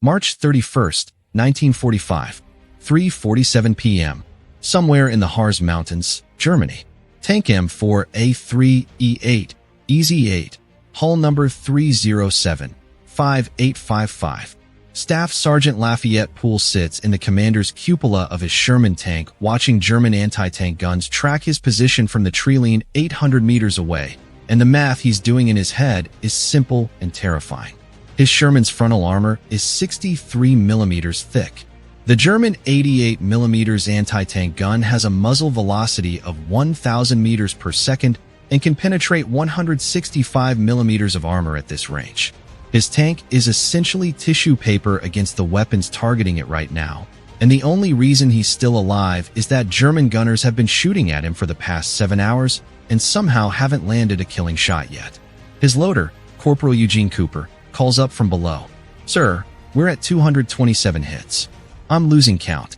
March 31st, 1945, 3:47 p.m. Somewhere in the Harz Mountains, Germany. Tank M4A3E8, EZ8, hull number 307-5855. Staff Sergeant Lafayette Poole sits in the commander's cupola of his Sherman tank watching German anti-tank guns track his position from the tree line 800 meters away, and the math he's doing in his head is simple and terrifying. His Sherman's frontal armor is 63 millimeters thick. The German 88 millimeters anti-tank gun has a muzzle velocity of 1,000 meters per second and can penetrate 165 millimeters of armor at this range. His tank is essentially tissue paper against the weapons targeting it right now, and the only reason he's still alive is that German gunners have been shooting at him for the past 7 hours and somehow haven't landed a killing shot yet. His loader, Corporal Eugene Cooper, calls up from below. "Sir, we're at 227 hits. I'm losing count."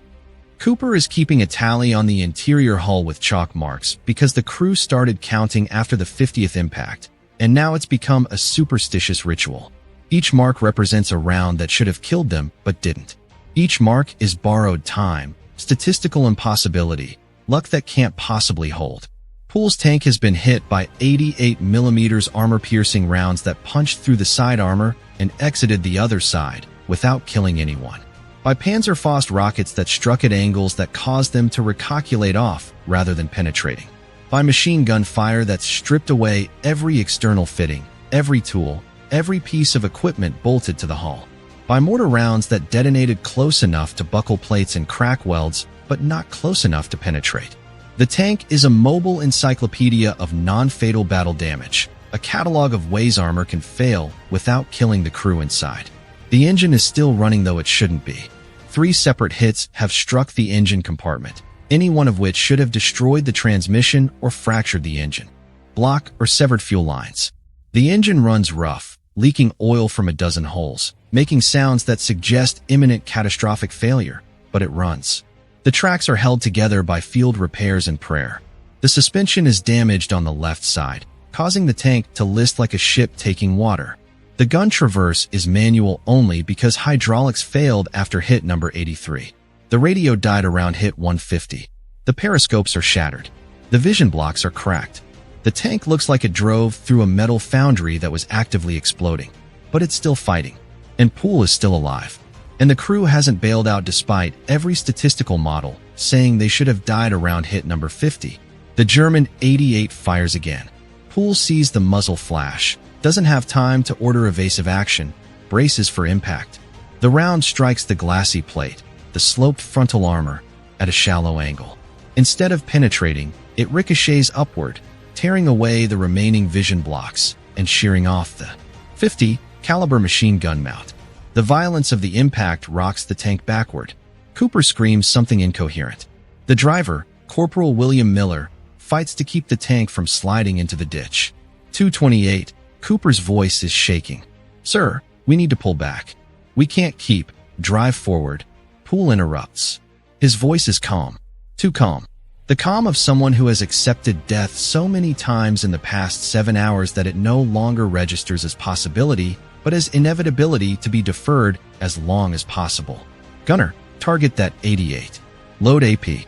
Cooper is keeping a tally on the interior hull with chalk marks because the crew started counting after the 50th impact, and now it's become a superstitious ritual. Each mark represents a round that should have killed them but didn't. Each mark is borrowed time, statistical impossibility, luck that can't possibly hold. Poole's tank has been hit by 88 millimeters armor-piercing rounds that punched through the side armor and exited the other side without killing anyone. By Panzerfaust rockets that struck at angles that caused them to recalculate off rather than penetrating. By machine gun fire that stripped away every external fitting, every tool, every piece of equipment bolted to the hull. By mortar rounds that detonated close enough to buckle plates and crack welds, but not close enough to penetrate. The tank is a mobile encyclopedia of non-fatal battle damage. A catalog of ways armor can fail without killing the crew inside. The engine is still running, though it shouldn't be. 3 separate hits have struck the engine compartment, any one of which should have destroyed the transmission or fractured the engine block or severed fuel lines. The engine runs rough, leaking oil from a dozen holes, making sounds that suggest imminent catastrophic failure, but it runs. The tracks are held together by field repairs and prayer. The suspension is damaged on the left side, causing the tank to list like a ship taking water. The gun traverse is manual only because hydraulics failed after hit number 83. The radio died around hit 150. The periscopes are shattered. The vision blocks are cracked. The tank looks like it drove through a metal foundry that was actively exploding. But it's still fighting. And Poole is still alive. And the crew hasn't bailed out despite every statistical model saying they should have died around hit number 50. The German 88 fires again. Poole sees the muzzle flash, doesn't have time to order evasive action, braces for impact. The round strikes the glassy plate, the sloped frontal armor, at a shallow angle. Instead of penetrating, it ricochets upward, tearing away the remaining vision blocks and shearing off the 50 caliber machine gun mount. The violence of the impact rocks the tank backward. Cooper screams something incoherent. The driver, Corporal William Miller, fights to keep the tank from sliding into the ditch. 228, Cooper's voice is shaking. "Sir, we need to pull back. We can't keep, drive forward." Poole interrupts. His voice is calm. Too calm. The calm of someone who has accepted death so many times in the past 7 hours that it no longer registers as possibility, but as inevitability to be deferred as long as possible. "Gunner, target that 88. Load AP."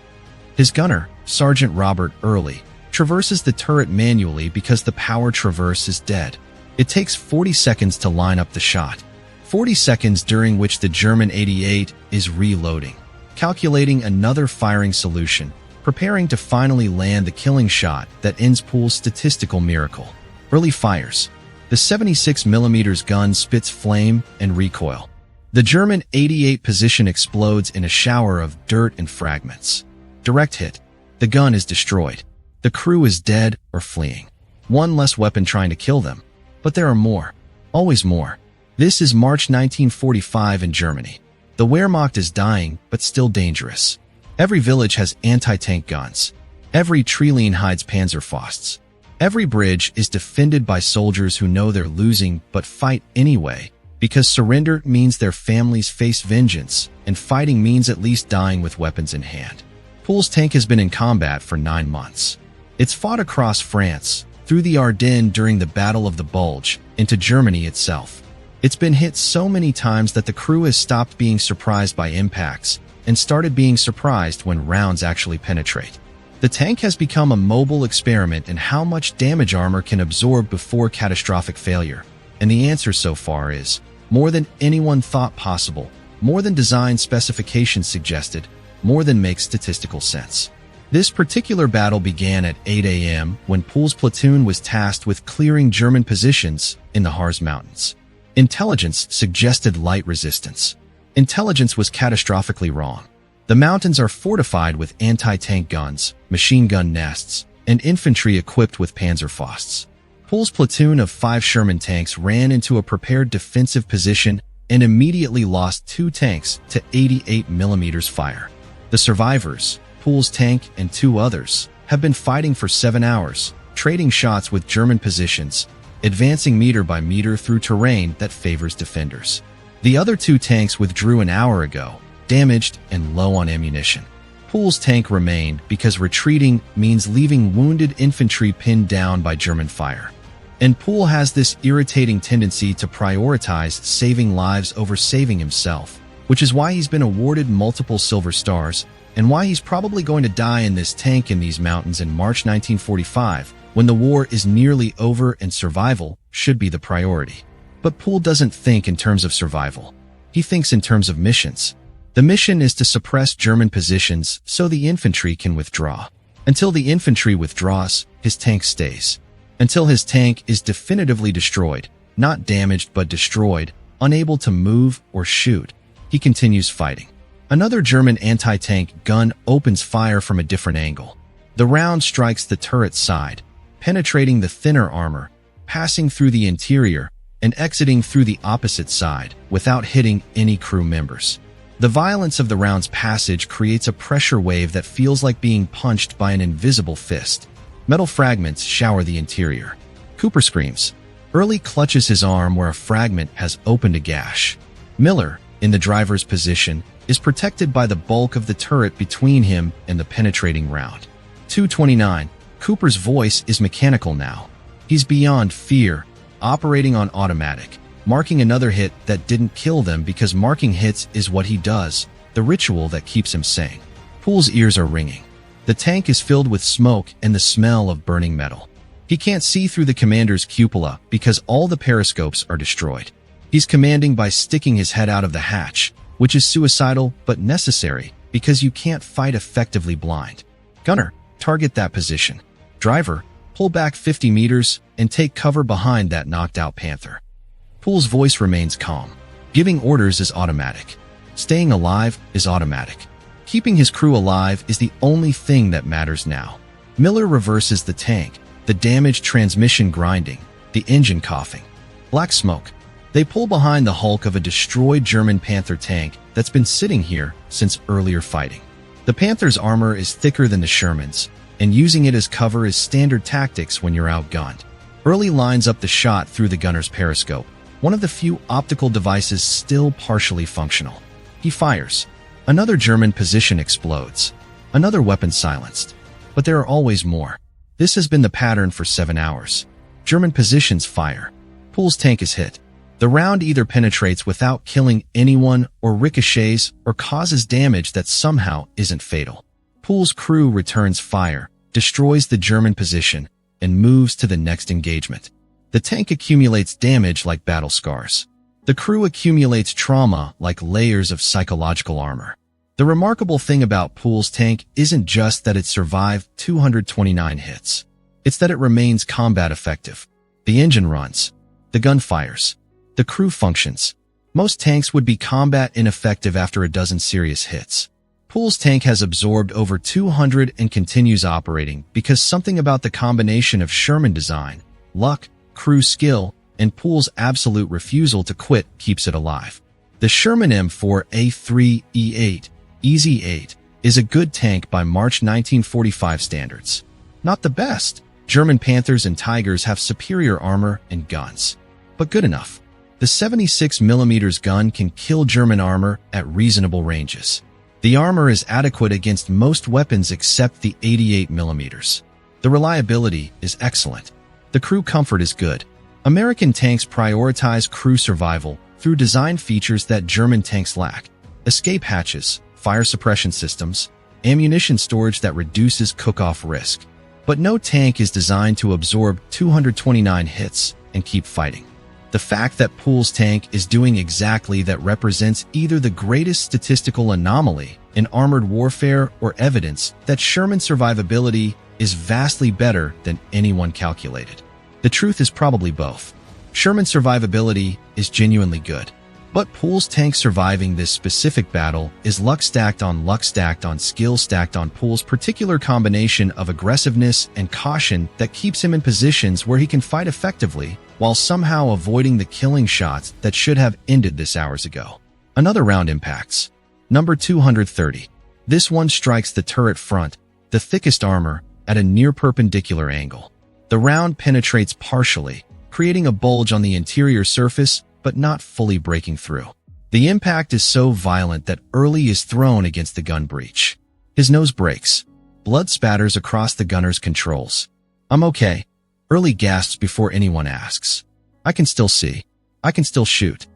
His gunner, Sergeant Robert Early, traverses the turret manually because the power traverse is dead. It takes 40 seconds to line up the shot. 40 seconds during which the German 88 is reloading, calculating another firing solution, preparing to finally land the killing shot that ends Poole's statistical miracle. Early fires. The 76mm gun spits flame and recoil. The German 88 position explodes in a shower of dirt and fragments. Direct hit. The gun is destroyed. The crew is dead or fleeing. One less weapon trying to kill them. But there are more. Always more. This is March 1945 in Germany. The Wehrmacht is dying, but still dangerous. Every village has anti-tank guns. Every tree line hides Panzerfausts. Every bridge is defended by soldiers who know they're losing but fight anyway, because surrender means their families face vengeance, and fighting means at least dying with weapons in hand. Poole's tank has been in combat for 9 months. It's fought across France, through the Ardennes during the Battle of the Bulge, into Germany itself. It's been hit so many times that the crew has stopped being surprised by impacts and started being surprised when rounds actually penetrate. The tank has become a mobile experiment in how much damage armor can absorb before catastrophic failure. And the answer so far is more than anyone thought possible, more than design specifications suggested, more than makes statistical sense. This particular battle began at 8 a.m. when Poole's platoon was tasked with clearing German positions in the Harz Mountains. Intelligence suggested light resistance. Intelligence was catastrophically wrong. The mountains are fortified with anti-tank guns, machine gun nests, and infantry equipped with Panzerfausts. Poole's platoon of 5 Sherman tanks ran into a prepared defensive position and immediately lost 2 tanks to 88 mm fire. The survivors, Poole's tank and 2 others, have been fighting for 7 hours, trading shots with German positions, advancing meter by meter through terrain that favors defenders. The other 2 tanks withdrew an hour ago, damaged and low on ammunition. Poole's tank remained because retreating means leaving wounded infantry pinned down by German fire. And Poole has this irritating tendency to prioritize saving lives over saving himself, which is why he's been awarded multiple Silver Stars and why he's probably going to die in this tank in these mountains in March 1945, when the war is nearly over and survival should be the priority. But Poole doesn't think in terms of survival. He thinks in terms of missions. The mission is to suppress German positions so the infantry can withdraw. Until the infantry withdraws, his tank stays. Until his tank is definitively destroyed, not damaged but destroyed, unable to move or shoot, he continues fighting. Another German anti-tank gun opens fire from a different angle. The round strikes the turret side, penetrating the thinner armor, passing through the interior, and exiting through the opposite side without hitting any crew members. The violence of the round's passage creates a pressure wave that feels like being punched by an invisible fist. Metal fragments shower the interior. Cooper screams. Early clutches his arm where a fragment has opened a gash. Miller, in the driver's position, is protected by the bulk of the turret between him and the penetrating round. 229. Cooper's voice is mechanical now. He's beyond fear, operating on automatic, marking another hit that didn't kill them because marking hits is what he does, the ritual that keeps him sane. Poole's ears are ringing. The tank is filled with smoke and the smell of burning metal. He can't see through the commander's cupola because all the periscopes are destroyed. He's commanding by sticking his head out of the hatch, which is suicidal but necessary because you can't fight effectively blind. Gunner, target that position. Driver, pull back 50 meters and take cover behind that knocked-out Panther. Poole's voice remains calm. Giving orders is automatic. Staying alive is automatic. Keeping his crew alive is the only thing that matters now. Miller reverses the tank, the damaged transmission grinding, the engine coughing. Black smoke. They pull behind the hulk of a destroyed German Panther tank that's been sitting here since earlier fighting. The Panther's armor is thicker than the Sherman's, and using it as cover is standard tactics when you're outgunned. Early lines up the shot through the gunner's periscope, one of the few optical devices still partially functional. He fires. Another German position explodes. Another weapon silenced. But there are always more. This has been the pattern for 7 hours. German positions fire. Poole's tank is hit. The round either penetrates without killing anyone or ricochets or causes damage that somehow isn't fatal. Poole's crew returns fire, destroys the German position, and moves to the next engagement. The tank accumulates damage like battle scars. The crew accumulates trauma like layers of psychological armor. The remarkable thing about Poole's tank isn't just that it survived 229 hits. It's that it remains combat effective. The engine runs. The gun fires. The crew functions. Most tanks would be combat ineffective after a dozen serious hits. Poole's tank has absorbed over 200 and continues operating because something about the combination of Sherman design, luck, crew skill, and Poole's absolute refusal to quit keeps it alive. The Sherman M4A3E8, EZ8, is a good tank by March 1945 standards. Not the best. German Panthers and Tigers have superior armor and guns. But good enough. The 76mm gun can kill German armor at reasonable ranges. The armor is adequate against most weapons except the 88mm. The reliability is excellent. The crew comfort is good. American tanks prioritize crew survival through design features that German tanks lack: escape hatches, fire suppression systems, ammunition storage that reduces cook-off risk. But no tank is designed to absorb 229 hits and keep fighting. The fact that Poole's tank is doing exactly that represents either the greatest statistical anomaly in armored warfare or evidence that Sherman's survivability is vastly better than anyone calculated. The truth is probably both. Sherman's survivability is genuinely good, but Poole's tank surviving this specific battle is luck stacked on skill stacked on Poole's particular combination of aggressiveness and caution that keeps him in positions where he can fight effectively while somehow avoiding the killing shots that should have ended this hours ago. Another round impacts. Number 230. This one strikes the turret front, the thickest armor, at a near perpendicular angle. The round penetrates partially, creating a bulge on the interior surface, but not fully breaking through. The impact is so violent that Early is thrown against the gun breech. His nose breaks. Blood spatters across the gunner's controls. "I'm okay," Early gasps before anyone asks. "I can still see. I can still shoot."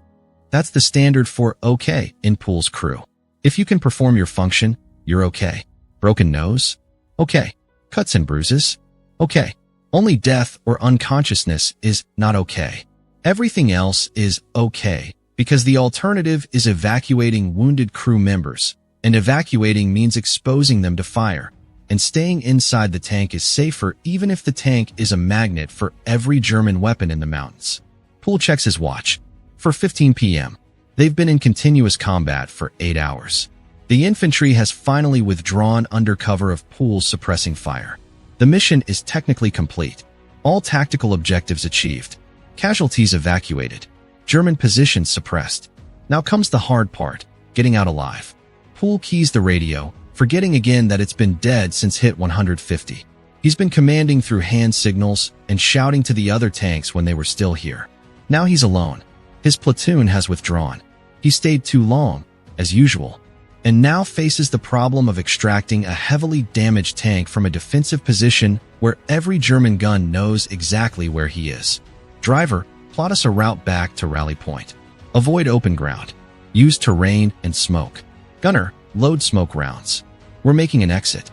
That's the standard for okay in Poole's crew. If you can perform your function, you're okay. Broken nose? Okay. Cuts and bruises? Okay. Only death or unconsciousness is not okay. Everything else is okay, because the alternative is evacuating wounded crew members, and evacuating means exposing them to fire, and staying inside the tank is safer even if the tank is a magnet for every German weapon in the mountains. Poole checks his watch. For 15 p.m. They've been in continuous combat for 8 hours. The infantry has finally withdrawn under cover of Poole's suppressing fire. The mission is technically complete. All tactical objectives achieved. Casualties evacuated. German positions suppressed. Now comes the hard part, getting out alive. Poole keys the radio, forgetting again that it's been dead since hit 150. He's been commanding through hand signals and shouting to the other tanks when they were still here. Now he's alone. His platoon has withdrawn. He stayed too long, as usual, and now faces the problem of extracting a heavily damaged tank from a defensive position where every German gun knows exactly where he is. Driver, plot us a route back to rally point. Avoid open ground. Use terrain and smoke. Gunner, load smoke rounds. We're making an exit.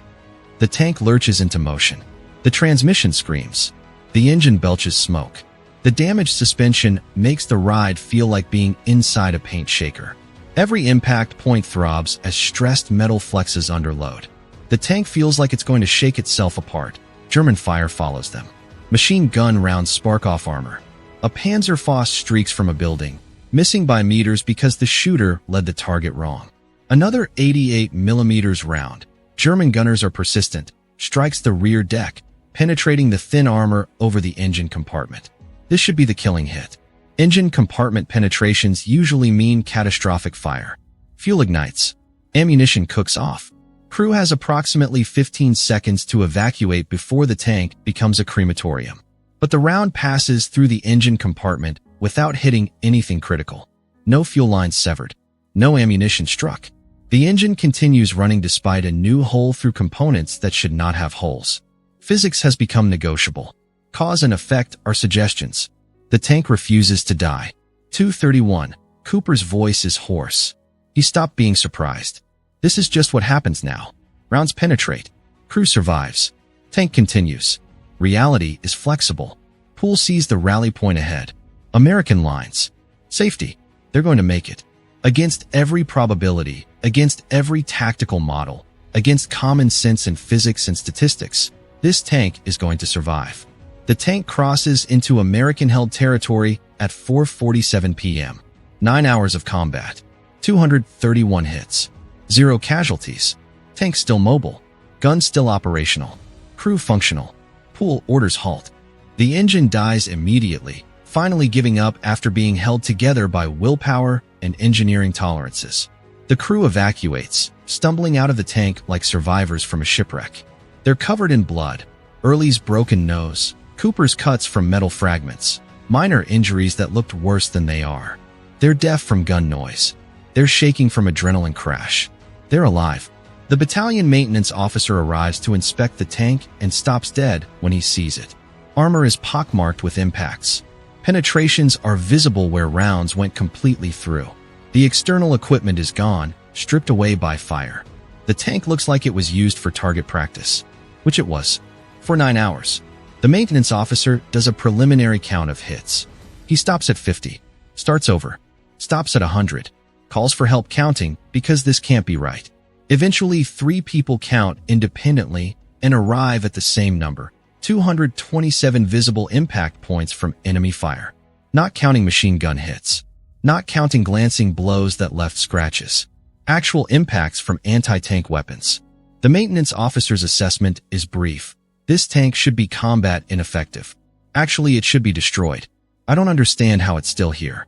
The tank lurches into motion. The transmission screams. The engine belches smoke. The damaged suspension makes the ride feel like being inside a paint shaker. Every impact point throbs as stressed metal flexes under load. The tank feels like it's going to shake itself apart. German fire follows them. Machine gun rounds spark off armor. A Panzerfaust streaks from a building, missing by meters because the shooter led the target wrong. Another 88mm round, German gunners are persistent, strikes the rear deck, penetrating the thin armor over the engine compartment. This should be the killing hit. Engine compartment penetrations usually mean catastrophic fire. Fuel ignites. Ammunition cooks off. Crew has approximately 15 seconds to evacuate before the tank becomes a crematorium. But the round passes through the engine compartment without hitting anything critical. No fuel lines severed. No ammunition struck. The engine continues running despite a new hole through components that should not have holes. Physics has become negotiable. Cause and effect are suggestions. The tank refuses to die. 231. Cooper's voice is hoarse. He stopped being surprised. This is just what happens now. Rounds penetrate. Crew survives. Tank continues. Reality is flexible. Poole sees the rally point ahead. American lines. Safety. They're going to make it. Against every probability, against every tactical model, against common sense and physics and statistics, this tank is going to survive. The tank crosses into American-held territory at 4:47 p.m. 9 hours of combat. 231 hits. 0 casualties. Tank still mobile. Gun still operational. Crew functional. Poole orders halt. The engine dies immediately, finally giving up after being held together by willpower and engineering tolerances. The crew evacuates, stumbling out of the tank like survivors from a shipwreck. They're covered in blood. Early's broken nose. Cooper's cuts from metal fragments. Minor injuries that looked worse than they are. They're deaf from gun noise. They're shaking from adrenaline crash. They're alive. The battalion maintenance officer arrives to inspect the tank and stops dead when he sees it. Armor is pockmarked with impacts. Penetrations are visible where rounds went completely through. The external equipment is gone, stripped away by fire. The tank looks like it was used for target practice, which it was, for 9 hours. The maintenance officer does a preliminary count of hits. He stops at 50, starts over, stops at 100, calls for help counting because this can't be right. Eventually, 3 people count independently and arrive at the same number, 227 visible impact points from enemy fire. Not counting machine gun hits. Not counting glancing blows that left scratches. Actual impacts from anti-tank weapons. The maintenance officer's assessment is brief. This tank should be combat ineffective. Actually, it should be destroyed. I don't understand how it's still here.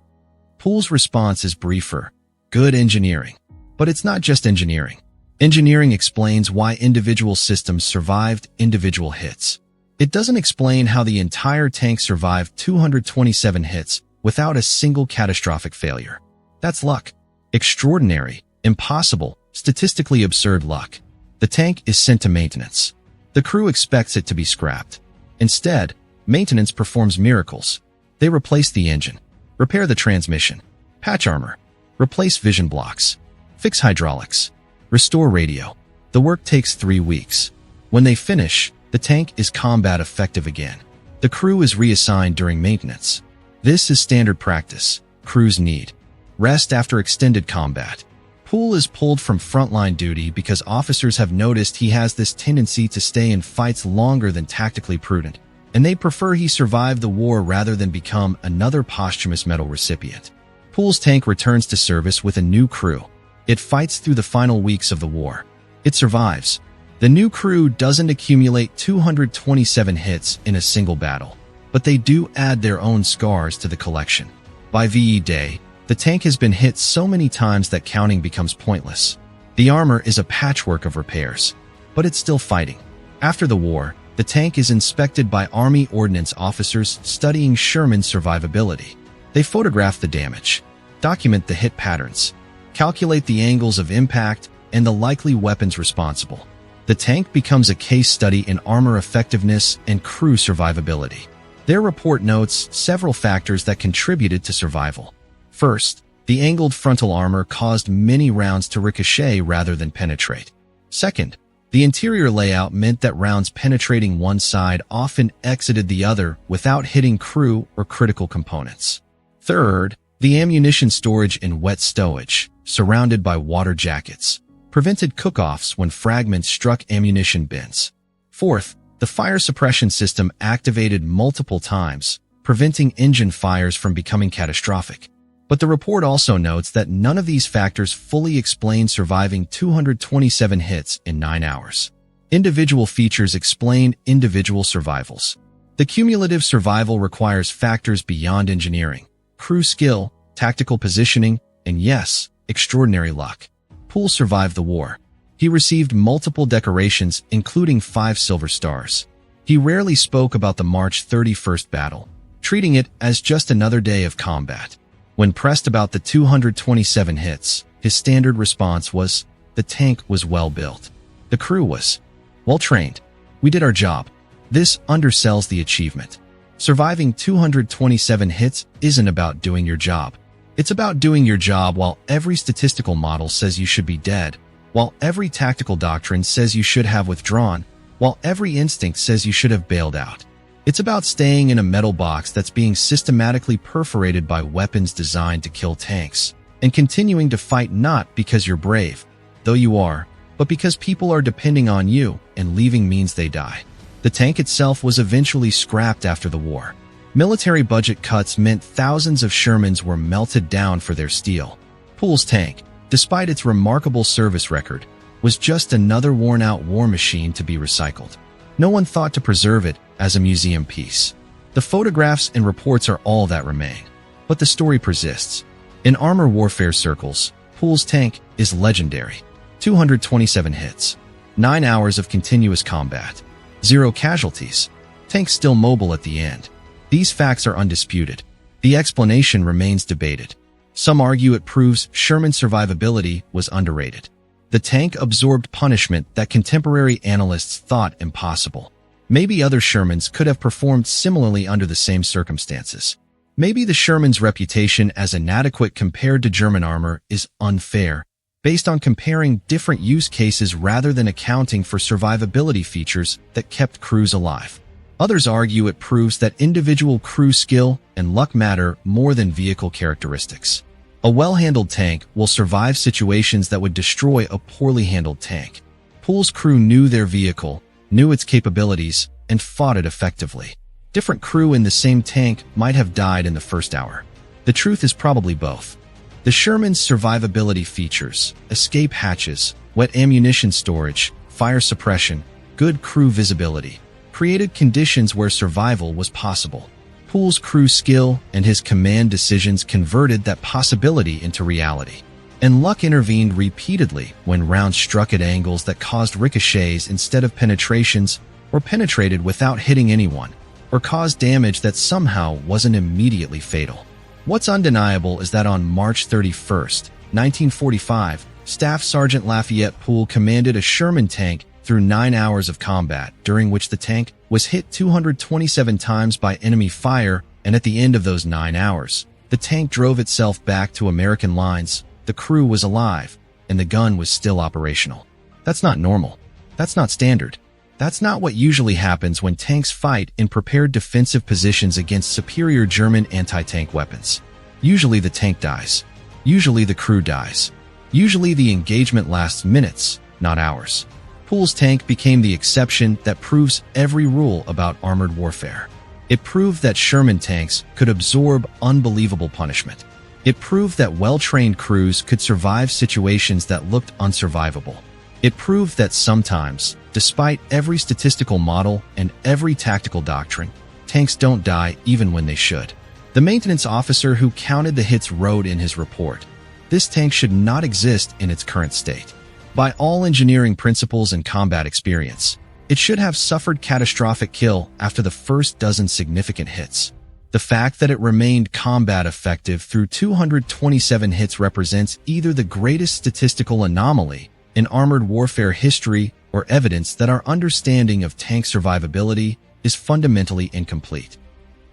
Poole's response is briefer. Good engineering. But it's not just engineering. Engineering explains why individual systems survived individual hits. It doesn't explain how the entire tank survived 227 hits without a single catastrophic failure. That's luck. Extraordinary, impossible, statistically absurd luck. The tank is sent to maintenance. The crew expects it to be scrapped. Instead, maintenance performs miracles. They replace the engine, repair the transmission, patch armor, replace vision blocks, fix hydraulics, restore radio. The work takes 3 weeks. When they finish, the tank is combat effective again. The crew is reassigned during maintenance. This is standard practice. Crews need rest after extended combat. Poole is pulled from frontline duty because officers have noticed he has this tendency to stay in fights longer than tactically prudent, and they prefer he survive the war rather than become another posthumous medal recipient. Poole's tank returns to service with a new crew. It fights through the final weeks of the war. It survives. The new crew doesn't accumulate 227 hits in a single battle, but they do add their own scars to the collection. By VE Day, the tank has been hit so many times that counting becomes pointless. The armor is a patchwork of repairs, but it's still fighting. After the war, the tank is inspected by Army Ordnance officers studying Sherman's survivability. They photograph the damage, document the hit patterns, calculate the angles of impact and the likely weapons responsible. The tank becomes a case study in armor effectiveness and crew survivability. Their report notes several factors that contributed to survival. First, the angled frontal armor caused many rounds to ricochet rather than penetrate. Second, the interior layout meant that rounds penetrating one side often exited the other without hitting crew or critical components. Third, the ammunition storage in wet stowage, surrounded by water jackets, prevented cook-offs when fragments struck ammunition bins. Fourth, the fire suppression system activated multiple times, preventing engine fires from becoming catastrophic. But the report also notes that none of these factors fully explain surviving 227 hits in 9 hours. Individual features explain individual survivals. The cumulative survival requires factors beyond engineering, crew skill, tactical positioning, and yes, extraordinary luck. Poole survived the war. He received multiple decorations, including 5 silver stars. He rarely spoke about the March 31st battle, treating it as just another day of combat. When pressed about the 227 hits, his standard response was, "The tank was well built. The crew was well trained. We did our job." This undersells the achievement. Surviving 227 hits isn't about doing your job. It's about doing your job while every statistical model says you should be dead, while every tactical doctrine says you should have withdrawn, while every instinct says you should have bailed out. It's about staying in a metal box that's being systematically perforated by weapons designed to kill tanks, and continuing to fight not because you're brave, though you are, but because people are depending on you, and leaving means they die. The tank itself was eventually scrapped after the war. Military budget cuts meant thousands of Shermans were melted down for their steel. Poole's tank, despite its remarkable service record, was just another worn-out war machine to be recycled. No one thought to preserve it as a museum piece. The photographs and reports are all that remain. But the story persists. In armor warfare circles, Poole's tank is legendary. 227 hits. 9 hours of continuous combat. 0 casualties. Tank still mobile at the end. These facts are undisputed. The explanation remains debated. Some argue it proves Sherman's survivability was underrated. The tank absorbed punishment that contemporary analysts thought impossible. Maybe other Shermans could have performed similarly under the same circumstances. Maybe the Sherman's reputation as inadequate compared to German armor is unfair, based on comparing different use cases rather than accounting for survivability features that kept crews alive. Others argue it proves that individual crew skill and luck matter more than vehicle characteristics. A well-handled tank will survive situations that would destroy a poorly handled tank. Poole's crew knew their vehicle, knew its capabilities, and fought it effectively. Different crew in the same tank might have died in the first hour. The truth is probably both. The Sherman's survivability features, escape hatches, wet ammunition storage, fire suppression, good crew visibility, created conditions where survival was possible. Poole's crew skill and his command decisions converted that possibility into reality. And luck intervened repeatedly when rounds struck at angles that caused ricochets instead of penetrations, or penetrated without hitting anyone, or caused damage that somehow wasn't immediately fatal. What's undeniable is that on March 31st, 1945, Staff Sergeant Lafayette Poole commanded a Sherman tank through 9 hours of combat, during which the tank was hit 227 times by enemy fire, and at the end of those 9 hours, the tank drove itself back to American lines, the crew was alive, and the gun was still operational. That's not normal. That's not standard. That's not what usually happens when tanks fight in prepared defensive positions against superior German anti-tank weapons. Usually the tank dies. Usually the crew dies. Usually the engagement lasts minutes, not hours. Poole's tank became the exception that proves every rule about armored warfare. It proved that Sherman tanks could absorb unbelievable punishment. It proved that well-trained crews could survive situations that looked unsurvivable. It proved that sometimes, despite every statistical model and every tactical doctrine, tanks don't die even when they should. The maintenance officer who counted the hits wrote in his report, "This tank should not exist in its current state. By all engineering principles and combat experience, it should have suffered catastrophic kill after the first dozen significant hits." The fact that it remained combat effective through 227 hits represents either the greatest statistical anomaly in armored warfare history or evidence that our understanding of tank survivability is fundamentally incomplete.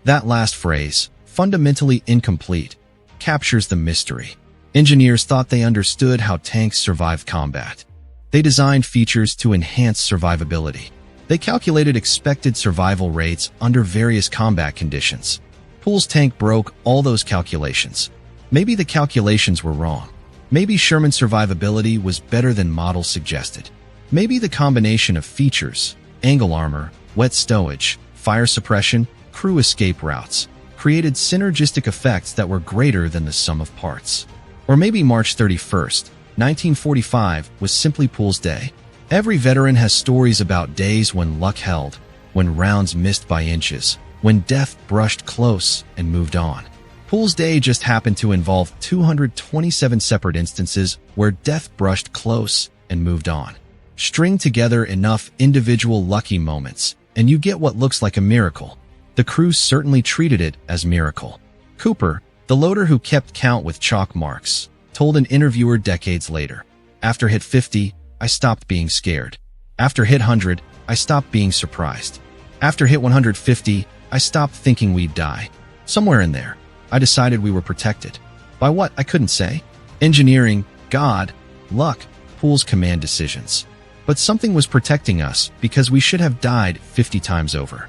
That last phrase, fundamentally incomplete, captures the mystery. Engineers thought they understood how tanks survive combat. They designed features to enhance survivability. They calculated expected survival rates under various combat conditions. Poole's tank broke all those calculations. Maybe the calculations were wrong. Maybe Sherman's survivability was better than models suggested. Maybe the combination of features, angle armor, wet stowage, fire suppression, crew escape routes, created synergistic effects that were greater than the sum of parts. Or maybe March 31st, 1945 was simply Poole's day. Every veteran has stories about days when luck held, when rounds missed by inches, when death brushed close and moved on. Poole's day just happened to involve 227 separate instances where death brushed close and moved on. String together enough individual lucky moments, and you get what looks like a miracle. The crew certainly treated it as miracle. Cooper, the loader who kept count with chalk marks, told an interviewer decades later, "After hit 50, I stopped being scared. After hit 100, I stopped being surprised. After hit 150, I stopped thinking we'd die. Somewhere in there, I decided we were protected. By what, I couldn't say. Engineering, God, luck, Poole's command decisions. But something was protecting us because we should have died 50 times over."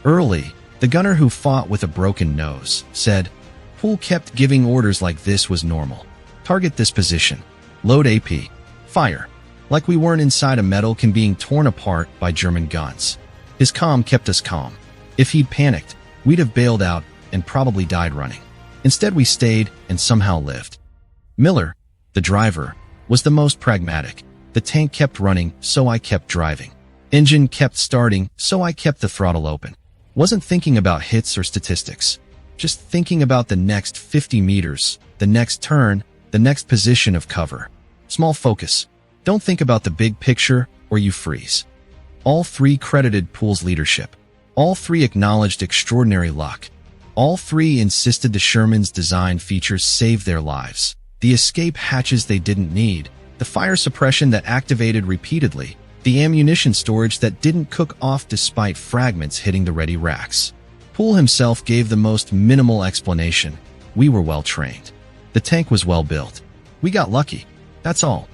Early, the gunner who fought with a broken nose, said, "Poole kept giving orders like this was normal. Target this position. Load AP. Fire. Like we weren't inside a metal can being torn apart by German guns. His calm kept us calm. If he'd panicked, we'd have bailed out and probably died running. Instead, we stayed and somehow lived." Miller, the driver, was the most pragmatic. "The tank kept running, so I kept driving. Engine kept starting, so I kept the throttle open. Wasn't thinking about hits or statistics. Just thinking about the next 50 meters, the next turn, the next position of cover. Small focus. Don't think about the big picture or you freeze." All three credited Poole's leadership. All three acknowledged extraordinary luck. All three insisted the Sherman's design features saved their lives. The escape hatches they didn't need, the fire suppression that activated repeatedly, the ammunition storage that didn't cook off despite fragments hitting the ready racks. Poole himself gave the most minimal explanation. We were well trained. The tank was well built. We got lucky. That's all.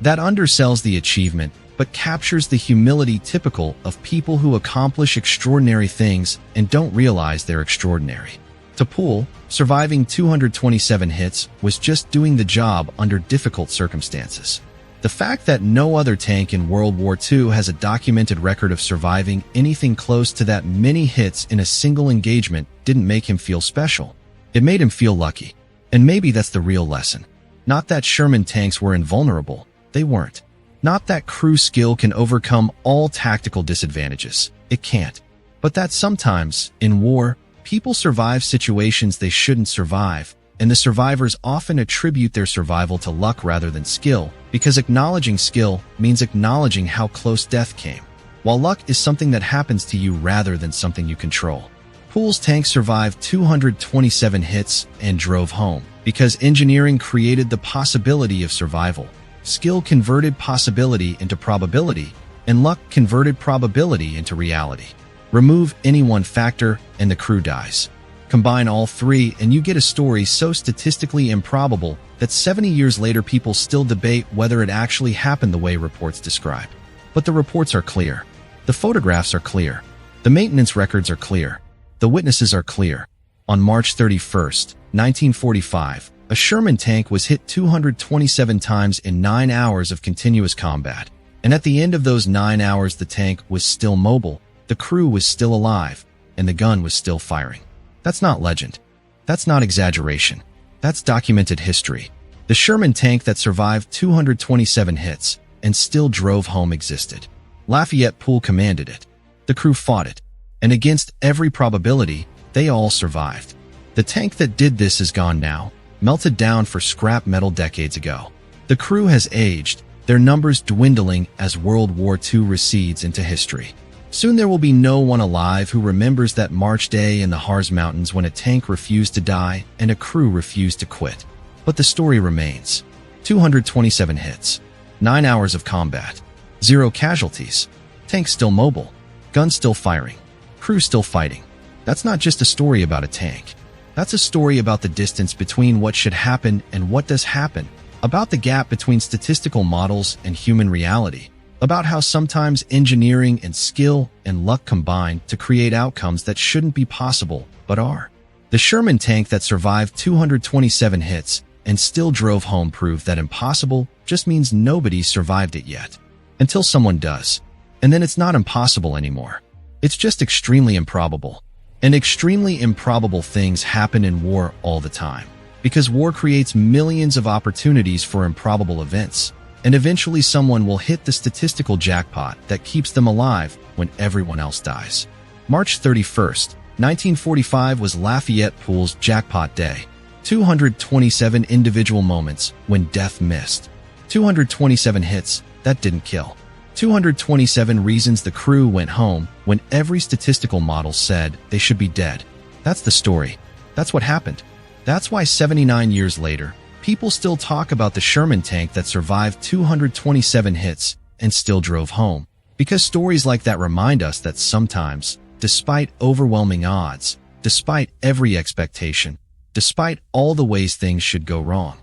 That undersells the achievement, but captures the humility typical of people who accomplish extraordinary things and don't realize they're extraordinary. To Poole, surviving 227 hits was just doing the job under difficult circumstances. The fact that no other tank in World War II has a documented record of surviving anything close to that many hits in a single engagement didn't make him feel special. It made him feel lucky. And maybe that's the real lesson. Not that Sherman tanks were invulnerable. They weren't. Not that crew skill can overcome all tactical disadvantages. It can't. But that sometimes, in war, people survive situations they shouldn't survive, and the survivors often attribute their survival to luck rather than skill, because acknowledging skill means acknowledging how close death came, while luck is something that happens to you rather than something you control. Poole's tank survived 227 hits and drove home, because engineering created the possibility of survival. Skill converted possibility into probability, and luck converted probability into reality. Remove any one factor, and the crew dies. Combine all three, and you get a story so statistically improbable that 70 years later people still debate whether it actually happened the way reports describe. But the reports are clear. The photographs are clear. The maintenance records are clear. The witnesses are clear. On March 31st, 1945, a Sherman tank was hit 227 times in 9 hours of continuous combat. And at the end of those 9 hours, the tank was still mobile, the crew was still alive, and the gun was still firing. That's not legend. That's not exaggeration. That's documented history. The Sherman tank that survived 227 hits and still drove home existed. Lafayette Poole commanded it. The crew fought it. And against every probability, they all survived. The tank that did this is gone now, melted down for scrap metal decades ago. The crew has aged, their numbers dwindling as World War II recedes into history. Soon there will be no one alive who remembers that March day in the Harz Mountains when a tank refused to die and a crew refused to quit. But the story remains. 227 hits, 9 hours of combat, 0 casualties, tank still mobile, gun still firing, crew still fighting. That's not just a story about a tank. That's a story about the distance between what should happen and what does happen, about the gap between statistical models and human reality, about how sometimes engineering and skill and luck combine to create outcomes that shouldn't be possible, but are. The Sherman tank that survived 227 hits and still drove home proved that impossible just means nobody survived it yet. Until someone does. And then it's not impossible anymore. It's just extremely improbable. And extremely improbable things happen in war all the time. Because war creates millions of opportunities for improbable events. And eventually someone will hit the statistical jackpot that keeps them alive when everyone else dies. March 31st, 1945 was Lafayette Poole's jackpot day. 227 individual moments when death missed. 227 hits that didn't kill. 227 reasons the crew went home when every statistical model said they should be dead. That's the story. That's what happened. That's why 79 years later, people still talk about the Sherman tank that survived 227 hits and still drove home. Because stories like that remind us that sometimes, despite overwhelming odds, despite every expectation, despite all the ways things should go wrong,